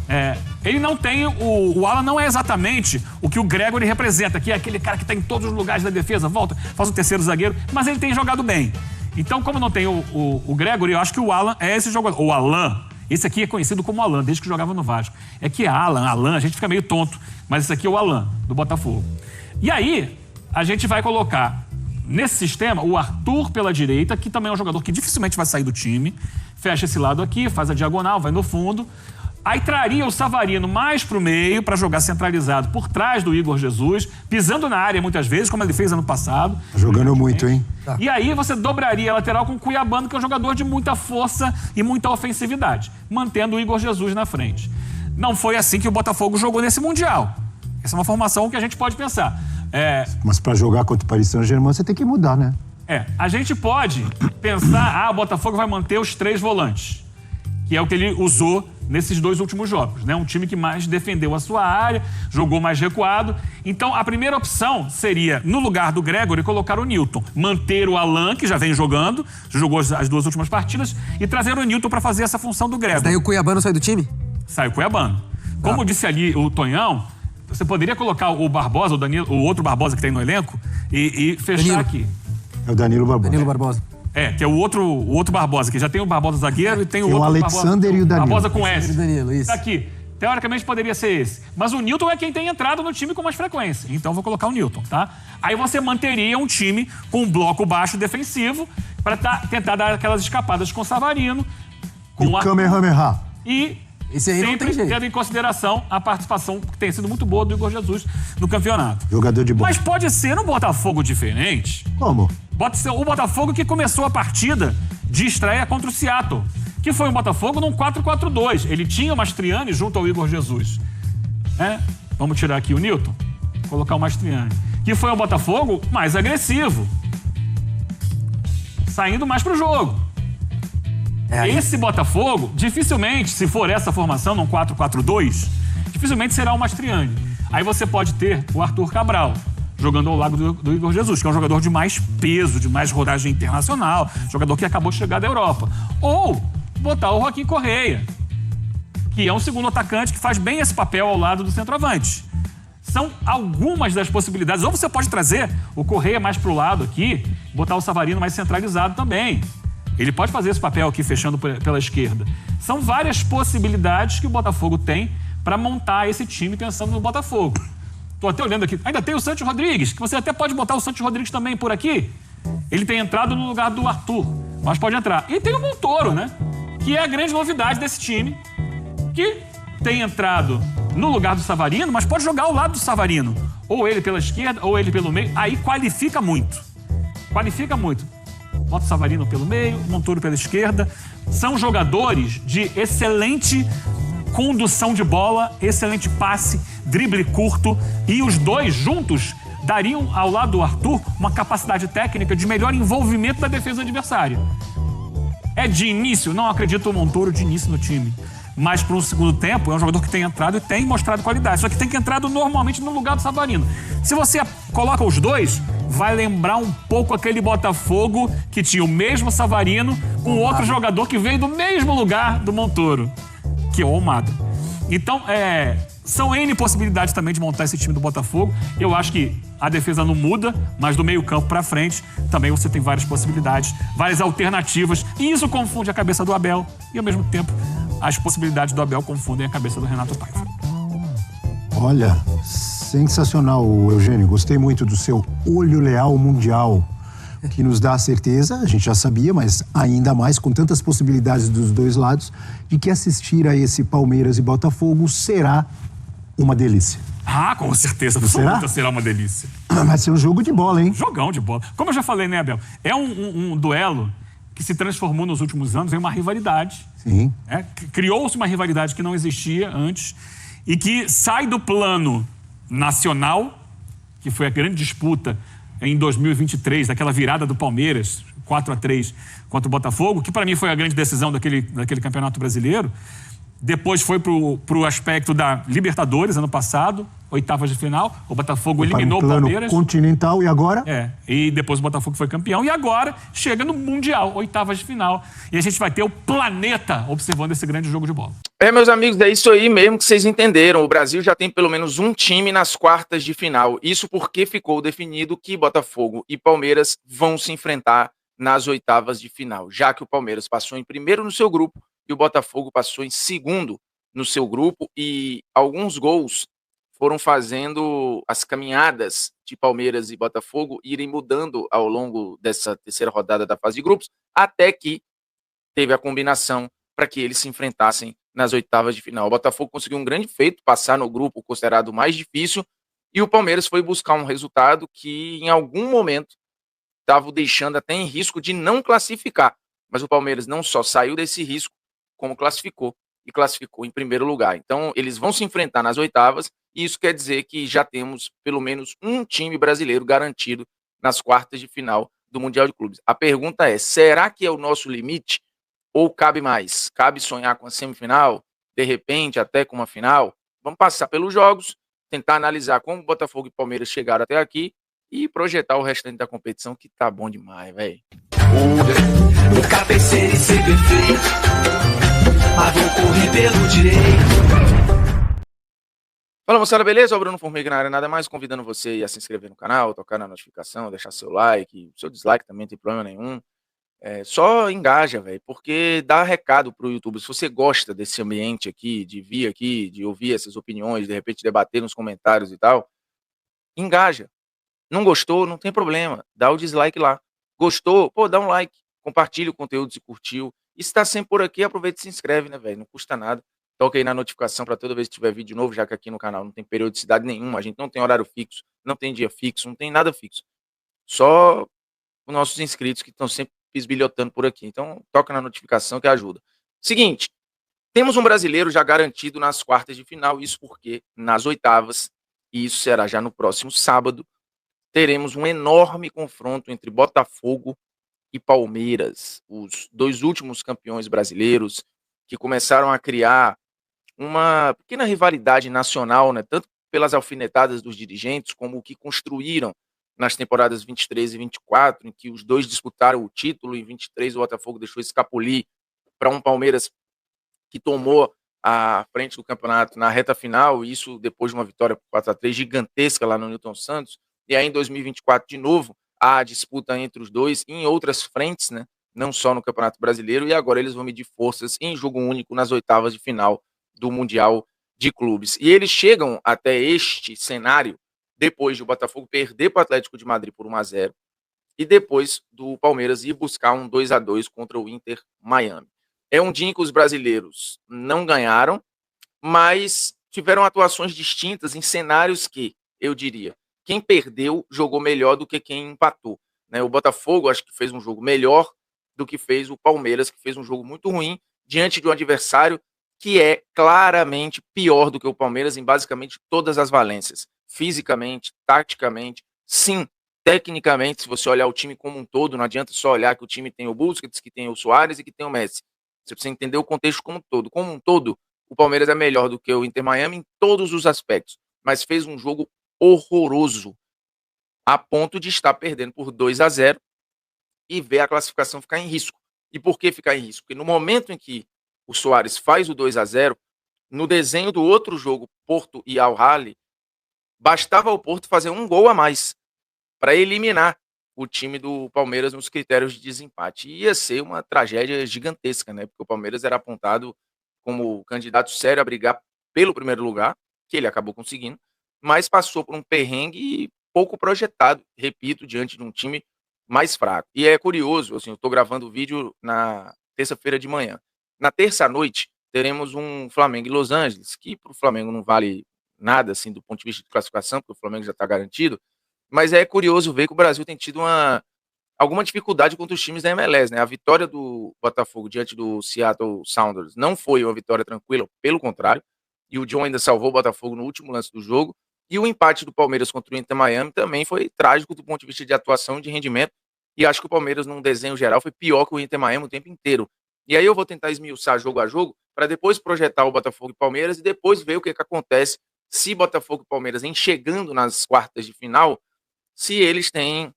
Ele não tem... O Alan não é exatamente o que o Gregory representa, que é aquele cara que tá em todos os lugares da defesa, volta, faz o terceiro zagueiro, mas ele tem jogado bem. Então, como não tem o Gregory, eu acho que o Alan é esse jogador. O Alan, esse aqui é conhecido como Alan, desde que jogava no Vasco. É que Alan, a gente fica meio tonto, mas esse aqui é o Alan, do Botafogo. E aí, a gente vai colocar nesse sistema o Arthur pela direita, que também é um jogador que dificilmente vai sair do time. Fecha esse lado aqui, faz a diagonal, vai no fundo. Aí traria o Savarino mais pro meio para jogar centralizado por trás do Igor Jesus, pisando na área muitas vezes, como ele fez ano passado. Jogando muito, hein? E aí você dobraria a lateral com o Cuiabano, que é um jogador de muita força e muita ofensividade, mantendo o Igor Jesus na frente. Não foi assim que o Botafogo jogou nesse Mundial. Essa é uma formação que a gente pode pensar. Mas para jogar contra o Paris Saint-Germain, você tem que mudar, né? A gente pode pensar, o Botafogo vai manter os 3 volantes, que é o que ele usou nesses 2 últimos jogos, né? Um time que mais defendeu a sua área, jogou mais recuado. Então, a primeira opção seria, no lugar do Gregory, colocar o Newton. Manter o Alan, que já vem jogando, jogou as 2 últimas partidas, e trazer o Newton para fazer essa função do Gregory. Mas daí o Cuiabano sai do time? Sai o Cuiabano. Como disse ali o Tonhão, você poderia colocar o Barbosa, o Danilo, o outro Barbosa que tem no elenco, e fechar Danilo. Aqui. É o Danilo Barbosa. Danilo Barbosa. Que é o outro Barbosa, que já tem o Barbosa zagueiro e tem o outro Alexander Barbosa, e o Danilo. Barbosa com S. Danilo, isso. Tá aqui. Teoricamente poderia ser esse. Mas o Newton é quem tem entrado no time com mais frequência. Então eu vou colocar o Newton, tá? Aí você manteria um time com um bloco baixo defensivo para tentar dar aquelas escapadas com o Savarino, com o Kamehameha. E esse aí sempre tendo em consideração a participação que tem sido muito boa do Igor Jesus no campeonato. Jogador de bola. Mas pode ser um Botafogo diferente. Como? Pode ser o Botafogo que começou a partida de estreia contra o Seattle, que foi um Botafogo num 4-4-2. Ele tinha o Mastriani junto ao Igor Jesus. Vamos tirar aqui o Newton, colocar o Mastriani. Que foi um Botafogo mais agressivo, saindo mais pro jogo. Esse Botafogo, dificilmente, se for essa formação, num 4-4-2, dificilmente será o Mastriani. Aí você pode ter o Arthur Cabral, jogando ao lado do Igor Jesus, que é um jogador de mais peso, de mais rodagem internacional, jogador que acabou de chegar da Europa. Ou botar o Joaquim Correia, que é um segundo atacante que faz bem esse papel ao lado do centroavante. São algumas das possibilidades. Ou você pode trazer o Correia mais pro lado aqui, botar o Savarino mais centralizado também. Ele pode fazer esse papel aqui, fechando pela esquerda. São várias possibilidades que o Botafogo tem para montar esse time pensando no Botafogo. Tô até olhando aqui. Ainda tem o Santos Rodrigues, que você até pode botar o Santos Rodrigues também por aqui. Ele tem entrado no lugar do Arthur, mas pode entrar. E tem o Montoro, né? Que é a grande novidade desse time, que tem entrado no lugar do Savarino, mas pode jogar ao lado do Savarino. Ou ele pela esquerda, ou ele pelo meio. Aí qualifica muito. Qualifica muito. Bota o Savarino pelo meio, Montoro pela esquerda. São jogadores de excelente condução de bola, excelente passe, drible curto. E os dois juntos dariam ao lado do Arthur uma capacidade técnica de melhor envolvimento da defesa adversária. De início, não acredito o Montoro de início no time. Mas para um segundo tempo, é um jogador que tem entrado e tem mostrado qualidade. Só que tem que entrar normalmente no lugar do Savarino. Se você coloca os dois, vai lembrar um pouco aquele Botafogo que tinha o mesmo Savarino com outro jogador que veio do mesmo lugar do Montoro, que é o Almada. Então, são N possibilidades também de montar esse time do Botafogo. Eu acho que a defesa não muda, mas do meio campo para frente também você tem várias possibilidades, várias alternativas. E isso confunde a cabeça do Abel e, ao mesmo tempo, as possibilidades do Abel confundem a cabeça do Renato Paiva. Olha, sensacional, Eugênio. Gostei muito do seu olho leal mundial, que nos dá a certeza, a gente já sabia, mas ainda mais com tantas possibilidades dos dois lados, de que assistir a esse Palmeiras e Botafogo será uma delícia. Com certeza absoluta será uma delícia. Vai ser um jogo de bola, hein? Jogão de bola. Como eu já falei, né, Abel? É um duelo que se transformou nos últimos anos em uma rivalidade. Sim. Criou-se uma rivalidade que não existia antes e que sai do plano nacional, que foi a grande disputa em 2023, daquela virada do Palmeiras, 4-3 contra o Botafogo, que para mim foi a grande decisão daquele campeonato brasileiro, depois foi pro aspecto da Libertadores, ano passado, oitavas de final. O Botafogo eliminou o Palmeiras. Continental e agora? E depois o Botafogo foi campeão. E agora chega no Mundial, oitavas de final. E a gente vai ter o planeta observando esse grande jogo de bola. Meus amigos, é isso aí mesmo que vocês entenderam. O Brasil já tem pelo menos um time nas quartas de final. Isso porque ficou definido que Botafogo e Palmeiras vão se enfrentar nas oitavas de final, já que o Palmeiras passou em primeiro no seu grupo e o Botafogo passou em segundo no seu grupo, e alguns gols foram fazendo as caminhadas de Palmeiras e Botafogo irem mudando ao longo dessa terceira rodada da fase de grupos, até que teve a combinação para que eles se enfrentassem nas oitavas de final. O Botafogo conseguiu um grande feito, passar no grupo considerado mais difícil, e o Palmeiras foi buscar um resultado que em algum momento estava o deixando até em risco de não classificar. Mas o Palmeiras não só saiu desse risco, como classificou, e classificou em primeiro lugar. Então, eles vão se enfrentar nas oitavas, e isso quer dizer que já temos pelo menos um time brasileiro garantido nas quartas de final do Mundial de Clubes. A pergunta é, será que é o nosso limite? Ou cabe mais? Cabe sonhar com a semifinal? De repente, até com uma final? Vamos passar pelos jogos, tentar analisar como Botafogo e Palmeiras chegaram até aqui e projetar o restante da competição, que tá bom demais, velho. Nunca pensei em ser perfeito, mas vou correr pelo direito. Fala, moçada, beleza? O Bruno Formiga na área, nada mais convidando você a se inscrever no canal, tocar na notificação, deixar seu like, seu dislike também não tem problema nenhum. Só engaja, velho, porque dá recado pro YouTube. Se você gosta desse ambiente aqui, de vir aqui, de ouvir essas opiniões, de repente debater nos comentários e tal, engaja. Não gostou, não tem problema, dá o dislike lá. Gostou? Pô, dá um like, compartilha o conteúdo se curtiu. E se tá sempre por aqui, aproveita e se inscreve, né, velho? Não custa nada. Toca aí na notificação para toda vez que tiver vídeo novo, já que aqui no canal não tem periodicidade nenhuma, a gente não tem horário fixo, não tem dia fixo, não tem nada fixo. Só os nossos inscritos que estão sempre bisbilhotando por aqui. Então, toca na notificação que ajuda. Seguinte, temos um brasileiro já garantido nas quartas de final, isso porque nas oitavas, e isso será já no próximo sábado, teremos um enorme confronto entre Botafogo e Palmeiras, os dois últimos campeões brasileiros que começaram a criar uma pequena rivalidade nacional, né, tanto pelas alfinetadas dos dirigentes, como o que construíram nas temporadas 23 e 24, em que os dois disputaram o título. Em 23 o Botafogo deixou escapulir para um Palmeiras que tomou a frente do campeonato na reta final, e isso depois de uma vitória por 4-3 gigantesca lá no Newton Santos. E aí em 2024, de novo, há a disputa entre os dois em outras frentes, né? Não só no Campeonato Brasileiro, e agora eles vão medir forças em jogo único nas oitavas de final do Mundial de Clubes. E eles chegam até este cenário depois de o Botafogo perder para o Atlético de Madrid por 1-0 e depois do Palmeiras ir buscar um 2-2 contra o Inter Miami. É um dia em que os brasileiros não ganharam, mas tiveram atuações distintas em cenários que, eu diria, quem perdeu jogou melhor do que quem empatou, né? O Botafogo acho que fez um jogo melhor do que fez o Palmeiras, que fez um jogo muito ruim diante de um adversário que é claramente pior do que o Palmeiras em basicamente todas as valências. Fisicamente, taticamente, sim, tecnicamente, se você olhar o time como um todo, não adianta só olhar que o time tem o Busquets, que tem o Suárez e que tem o Messi. Você precisa entender o contexto como um todo. Como um todo, o Palmeiras é melhor do que o Inter Miami em todos os aspectos, mas fez um jogo horroroso, a ponto de estar perdendo por 2-0 e ver a classificação ficar em risco. E por que ficar em risco? Porque no momento em que o Suárez faz o 2-0, no desenho do outro jogo, Porto e Al-Ahly, bastava o Porto fazer um gol a mais para eliminar o time do Palmeiras nos critérios de desempate. E ia ser uma tragédia gigantesca, né? Porque o Palmeiras era apontado como candidato sério a brigar pelo primeiro lugar, que ele acabou conseguindo, mas passou por um perrengue pouco projetado, repito, diante de um time mais fraco. E é curioso, assim, eu estou gravando o vídeo na terça-feira de manhã. Na terça-noite, teremos um Flamengo e Los Angeles, que para o Flamengo não vale nada, assim, do ponto de vista de classificação, porque o Flamengo já está garantido, mas é curioso ver que o Brasil tem tido alguma dificuldade contra os times da MLS, né? A vitória do Botafogo diante do Seattle Sounders não foi uma vitória tranquila, pelo contrário, e o John ainda salvou o Botafogo no último lance do jogo, e o empate do Palmeiras contra o Inter Miami também foi trágico do ponto de vista de atuação e de rendimento, e acho que o Palmeiras, num desenho geral, foi pior que o Inter Miami o tempo inteiro. E aí eu vou tentar esmiuçar jogo a jogo, para depois projetar o Botafogo e Palmeiras e depois ver o que acontece se Botafogo e Palmeiras, em chegando nas quartas de final, se eles têm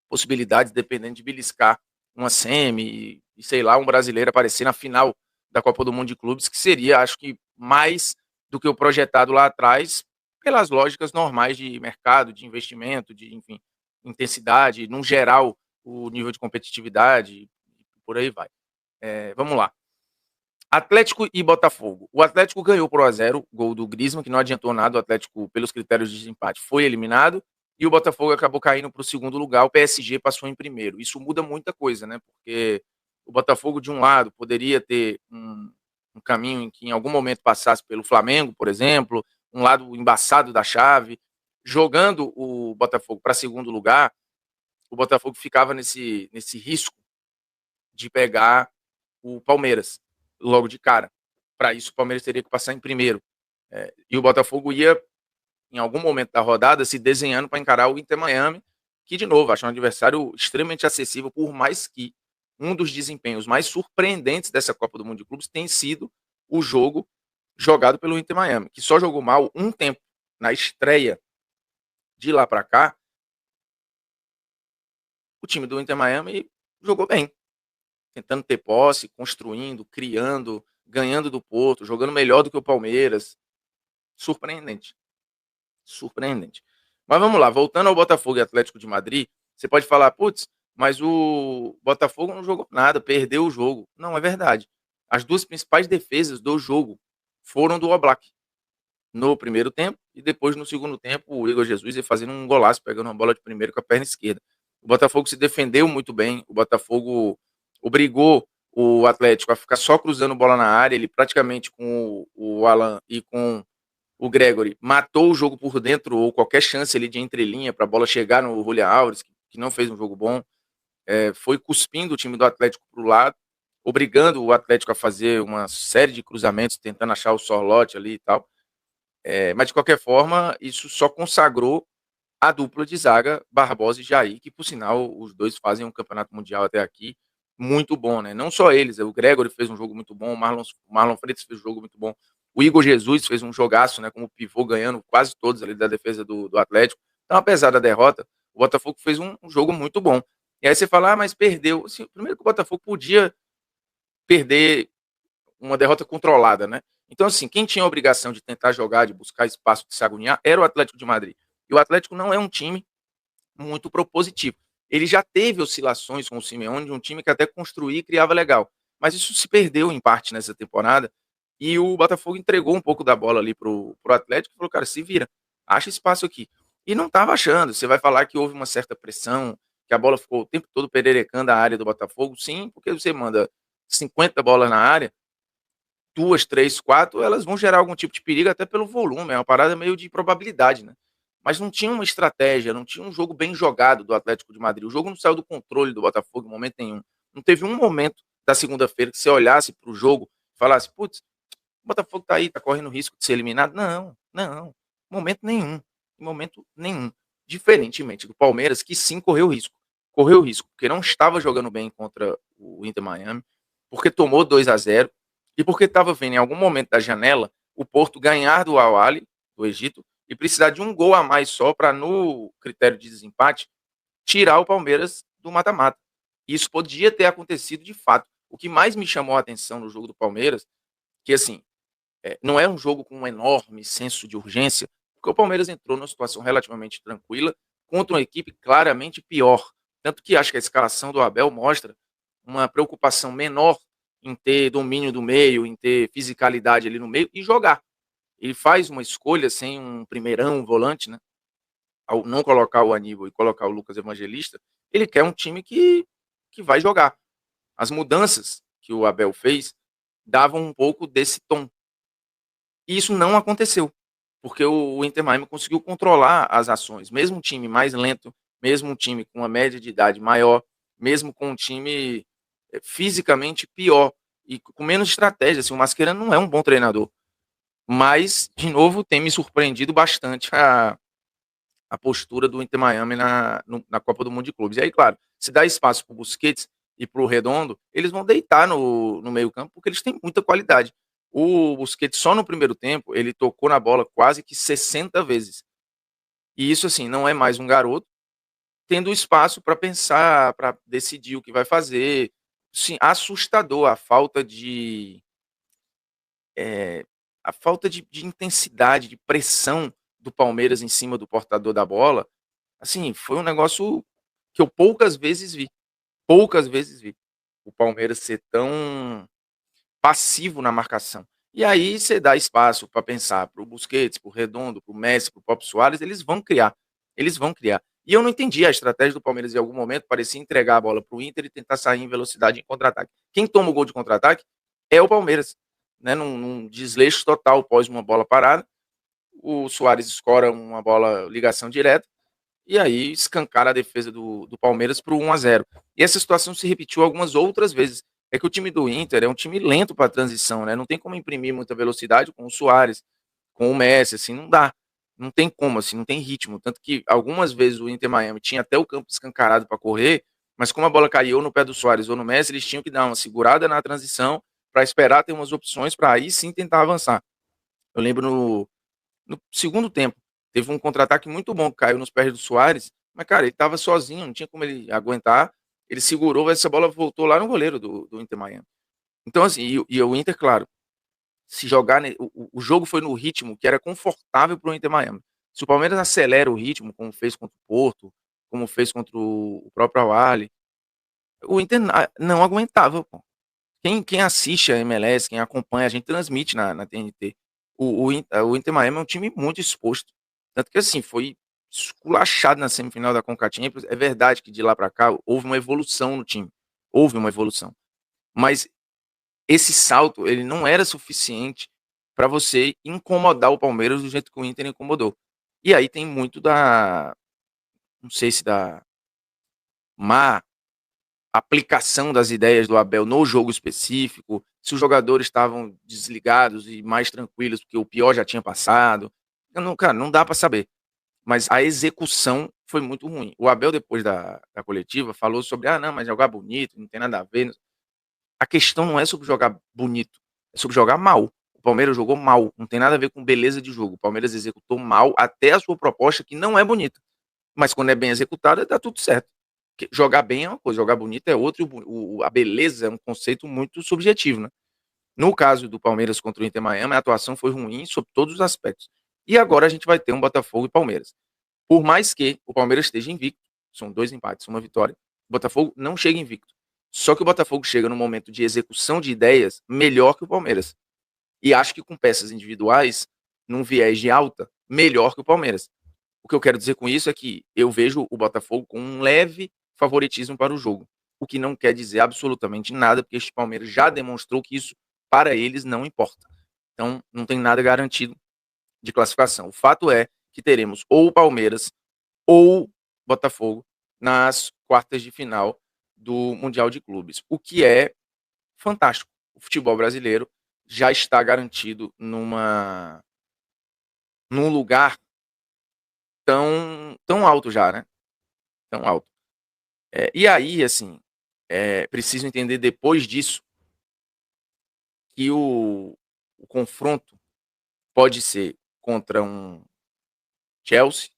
possibilidades, dependendo de beliscar uma semi e, sei lá, um brasileiro aparecer na final da Copa do Mundo de Clubes, que seria, acho que, mais do que o projetado lá atrás, pelas lógicas normais de mercado, de investimento, de, enfim, intensidade, num geral, o nível de competitividade, por aí vai. Vamos lá. Atlético e Botafogo. O Atlético ganhou por 1-0, gol do Griezmann, que não adiantou nada. O Atlético, pelos critérios de desempate, foi eliminado. E o Botafogo acabou caindo para o segundo lugar. O PSG passou em primeiro. Isso muda muita coisa, né? Porque o Botafogo, de um lado, poderia ter um caminho em que em algum momento passasse pelo Flamengo, por exemplo, um lado embaçado da chave. Jogando o Botafogo para segundo lugar, o Botafogo ficava nesse risco de pegar o Palmeiras logo de cara. Para isso, o Palmeiras teria que passar em primeiro. E o Botafogo ia, em algum momento da rodada, se desenhando para encarar o Inter Miami, que, de novo, acho um adversário extremamente acessível, por mais que um dos desempenhos mais surpreendentes dessa Copa do Mundo de Clubes tem sido o jogo jogado pelo Inter Miami, que só jogou mal um tempo na estreia. De lá para cá, o time do Inter Miami jogou bem, tentando ter posse, construindo, criando, ganhando do Porto, jogando melhor do que o Palmeiras. Surpreendente. Mas vamos lá, voltando ao Botafogo e Atlético de Madrid, você pode falar, putz, mas o Botafogo não jogou nada, perdeu o jogo. Não, é verdade. As duas principais defesas do jogo foram do Oblak. No primeiro tempo, e depois no segundo tempo, o Igor Jesus ia fazendo um golaço, pegando uma bola de primeiro com a perna esquerda. O Botafogo se defendeu muito bem, o Botafogo obrigou o Atlético a ficar só cruzando bola na área, ele praticamente com o Alan e com o Gregory matou o jogo por dentro, ou qualquer chance ali de entrelinha para a bola chegar no Julián Álvares, que não fez um jogo bom, foi cuspindo o time do Atlético para o lado, obrigando o Atlético a fazer uma série de cruzamentos, tentando achar o Sorlote ali e tal. Mas, de qualquer forma, isso só consagrou a dupla de zaga Barbosa e Jair, que, por sinal, os dois fazem um campeonato mundial até aqui muito bom, né? Não só eles, o Gregory fez um jogo muito bom, o Marlon Freitas fez um jogo muito bom, o Igor Jesus fez um jogaço, né, como pivô, ganhando quase todos ali da defesa do Atlético. Então, apesar da derrota, o Botafogo fez um jogo muito bom. E aí você fala, mas perdeu. Assim, primeiro que o Botafogo podia perder uma derrota controlada, né? Então, assim, quem tinha a obrigação de tentar jogar, de buscar espaço, de se agoniar, era o Atlético de Madrid. E o Atlético não é um time muito propositivo. Ele já teve oscilações com o Simeone, de um time que até construía e criava legal. Mas isso se perdeu, em parte, nessa temporada. E o Botafogo entregou um pouco da bola ali pro Atlético e falou, cara, se vira, acha espaço aqui. E não estava achando. Você vai falar que houve uma certa pressão, que a bola ficou o tempo todo pererecando a área do Botafogo? Sim, porque você manda 50 bolas na área, 2, 3, 4, elas vão gerar algum tipo de perigo, até pelo volume, é uma parada meio de probabilidade, né? Mas não tinha uma estratégia, não tinha um jogo bem jogado do Atlético de Madrid. O jogo não saiu do controle do Botafogo em momento nenhum. Não teve um momento da segunda-feira que você olhasse para o jogo e falasse, putz, o Botafogo tá aí, tá correndo risco de ser eliminado. Não. Momento nenhum. Diferentemente do Palmeiras, que sim correu risco, porque não estava jogando bem contra o Inter Miami, porque tomou 2-0, e porque estava vendo em algum momento da janela o Porto ganhar do Al-Ahly, do Egito, e precisar de um gol a mais só para, no critério de desempate, tirar o Palmeiras do mata-mata. Isso podia ter acontecido de fato. O que mais me chamou a atenção no jogo do Palmeiras, que assim, não é um jogo com um enorme senso de urgência, porque o Palmeiras entrou numa situação relativamente tranquila contra uma equipe claramente pior. Tanto que acho que a escalação do Abel mostra uma preocupação menor em ter domínio do meio, em ter fisicalidade ali no meio e jogar. Ele faz uma escolha sem um primeirão volante, né? Ao não colocar o Aníbal e colocar o Lucas Evangelista, ele quer um time que vai jogar. As mudanças que o Abel fez davam um pouco desse tom. E isso não aconteceu, porque o Inter Miami conseguiu controlar as ações. Mesmo um time mais lento, mesmo um time com uma média de idade maior, mesmo com um time fisicamente pior e com menos estratégia. Assim, o Mascherano não é um bom treinador. Mas, de novo, tem me surpreendido bastante a postura do Inter Miami na Copa do Mundo de Clubes. E aí, claro, se dá espaço para o Busquets e para o Redondo, eles vão deitar no meio campo, porque eles têm muita qualidade. O Busquets, só no primeiro tempo, ele tocou na bola quase que 60 vezes. E isso, assim, não é mais um garoto tendo espaço para pensar, para decidir o que vai fazer. Sim, assustador a falta de intensidade, de pressão do Palmeiras em cima do portador da bola. Assim, foi um negócio que eu poucas vezes vi. O Palmeiras ser tão passivo na marcação. E aí você dá espaço para pensar para o Busquets, para o Redondo, para o Messi, para o Pop Soares, eles vão criar. E eu não entendi a estratégia do Palmeiras em algum momento, parecia entregar a bola para o Inter e tentar sair em velocidade em contra-ataque. Quem toma o gol de contra-ataque é o Palmeiras, né? Num desleixo total pós uma bola parada. O Soares escora uma bola ligação direta e aí escancara a defesa do Palmeiras para o 1-0. E essa situação se repetiu algumas outras vezes. É que o time do Inter é um time lento para a transição, né? Não tem como imprimir muita velocidade com o Soares, com o Messi, assim, não dá. Não tem como, assim, não tem ritmo. Tanto que algumas vezes o Inter Miami tinha até o campo escancarado para correr, mas como a bola caiu no pé do Soares ou no Messi, eles tinham que dar uma segurada na transição para esperar ter umas opções para aí sim tentar avançar. Eu lembro no segundo tempo, teve um contra-ataque muito bom que caiu nos pés do Soares, mas, cara, ele estava sozinho, não tinha como ele aguentar. Ele segurou, essa bola voltou lá no goleiro do Inter Miami. Então, assim, e o Inter, claro, se jogar, o jogo foi no ritmo que era confortável para o Inter Miami. Se o Palmeiras acelera o ritmo, como fez contra o Porto, como fez contra o próprio Al-Ahly, o Inter não aguentava, pô. Quem assiste a MLS, quem acompanha, a gente transmite na TNT. O Inter Miami é um time muito exposto. Tanto que, assim, foi esculachado na semifinal da Conca Champions. É verdade que de lá para cá houve uma evolução no time. Houve uma evolução. Mas esse salto, ele não era suficiente para você incomodar o Palmeiras do jeito que o Inter incomodou. E aí tem muito não sei se da má aplicação das ideias do Abel no jogo específico, se os jogadores estavam desligados e mais tranquilos, porque o pior já tinha passado. Cara, não dá para saber. Mas a execução foi muito ruim. O Abel, depois da coletiva, falou sobre, não, mas jogar bonito, não tem nada a ver. A questão não é sobre jogar bonito, é sobre jogar mal. O Palmeiras jogou mal, não tem nada a ver com beleza de jogo. O Palmeiras executou mal até a sua proposta, que não é bonita. Mas quando é bem executada, dá tudo certo. Porque jogar bem é uma coisa, jogar bonito é outra, a beleza é um conceito muito subjetivo, né? No caso do Palmeiras contra o Inter Miami, a atuação foi ruim sob todos os aspectos. E agora a gente vai ter um Botafogo e Palmeiras. Por mais que o Palmeiras esteja invicto, são 2 empates, 1 vitória, o Botafogo não chega invicto. Só que o Botafogo chega num momento de execução de ideias melhor que o Palmeiras. E acho que com peças individuais, num viés de alta, melhor que o Palmeiras. O que eu quero dizer com isso é que eu vejo o Botafogo com um leve favoritismo para o jogo. O que não quer dizer absolutamente nada, porque este Palmeiras já demonstrou que isso, para eles, não importa. Então, não tem nada garantido de classificação. O fato é que teremos ou o Palmeiras ou Botafogo nas quartas de final do Mundial de Clubes, o que é fantástico. O futebol brasileiro já está garantido num lugar tão alto já, né? Tão alto. E aí, assim, preciso entender depois disso que o confronto pode ser contra um Chelsea,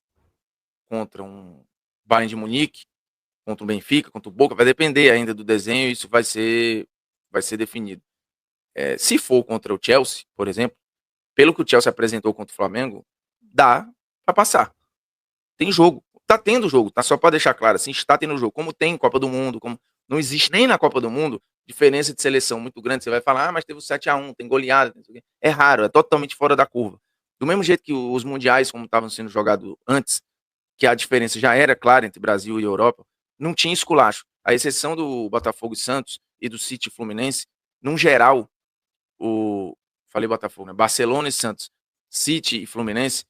contra um Bayern de Munique, contra o Benfica, contra o Boca, vai depender ainda do desenho, isso vai ser definido. Se for contra o Chelsea, por exemplo, pelo que o Chelsea apresentou contra o Flamengo, dá para passar. Tem jogo, tá tendo jogo, tá? Só para deixar claro, assim, está tendo jogo, como tem em Copa do Mundo, como não existe nem na Copa do Mundo diferença de seleção muito grande. Você vai falar, mas teve o 7-1, tem goleada, é raro, é totalmente fora da curva. Do mesmo jeito que os mundiais, como estavam sendo jogados antes, que a diferença já era clara entre Brasil e Europa, não tinha esculacho. A exceção do Botafogo e Santos e do City e Fluminense, num geral, falei Botafogo, né? Barcelona e Santos, City e Fluminense,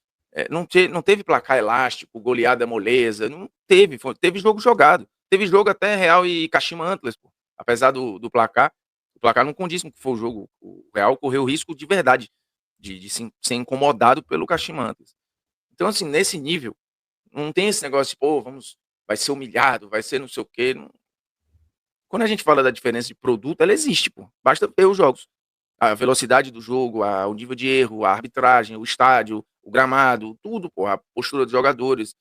não teve placar elástico, goleada moleza, não teve, teve jogo jogado. Teve jogo até Real e Kashima Antlers, pô. Apesar do placar, o placar não condiz com o que foi o jogo. O Real correu risco de verdade de ser incomodado pelo Kashima Antlers. Então, assim, nesse nível, não tem esse negócio de, pô, vai ser humilhado, vai ser não sei o quê. Não. Quando a gente fala da diferença de produto, ela existe, pô. Basta ver os jogos. A velocidade do jogo, o nível de erro, a arbitragem, o estádio, o gramado, tudo, porra, a postura dos jogadores,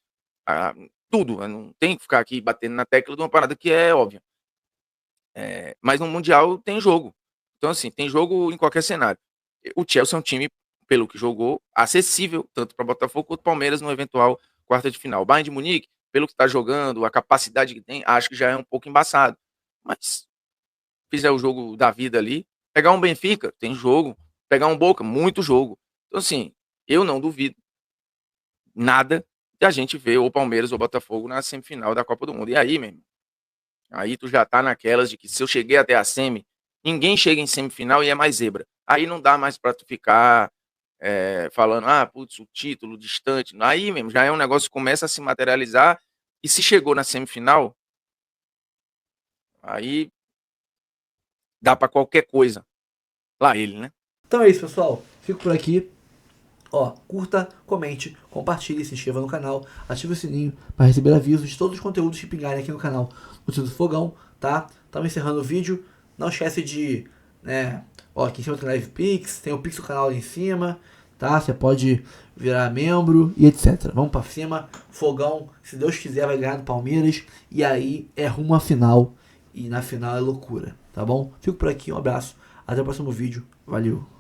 tudo. Não tem que ficar aqui batendo na tecla de uma parada que é óbvia. Mas no Mundial tem jogo. Então, assim, tem jogo em qualquer cenário. O Chelsea é um time, pelo que jogou, acessível, tanto para Botafogo quanto Palmeiras no eventual quarta de final. Bayern de Munique, pelo que está jogando, a capacidade que tem, acho que já é um pouco embaçado. Mas fizer o jogo da vida ali, pegar um Benfica, tem jogo. Pegar um Boca, muito jogo. Então, assim, eu não duvido nada de a gente ver o Palmeiras ou o Botafogo na semifinal da Copa do Mundo. E aí, meu irmão, aí tu já tá naquelas de que se eu cheguei até a semi, ninguém chega em semifinal e é mais zebra. Aí não dá mais pra tu ficar falando, putz, o título distante. Aí mesmo, já é um negócio que começa a se materializar e se chegou na semifinal, aí dá pra qualquer coisa. Lá ele, né? Então é isso, pessoal. Fico por aqui. Ó, curta, comente, compartilhe, se inscreva no canal, ative o sininho para receber avisos de todos os conteúdos que pingarem aqui no canal do Tio do Fogão, tá? Estamos encerrando o vídeo. Não esquece de, ó, aqui em cima tem Live Pix, tem o Pix do canal ali em cima, tá? Você pode virar membro e etc. Vamos para cima. Fogão, se Deus quiser, vai ganhar do Palmeiras. E aí é rumo à final. E na final é loucura, tá bom? Fico por aqui, um abraço. Até o próximo vídeo. Valeu!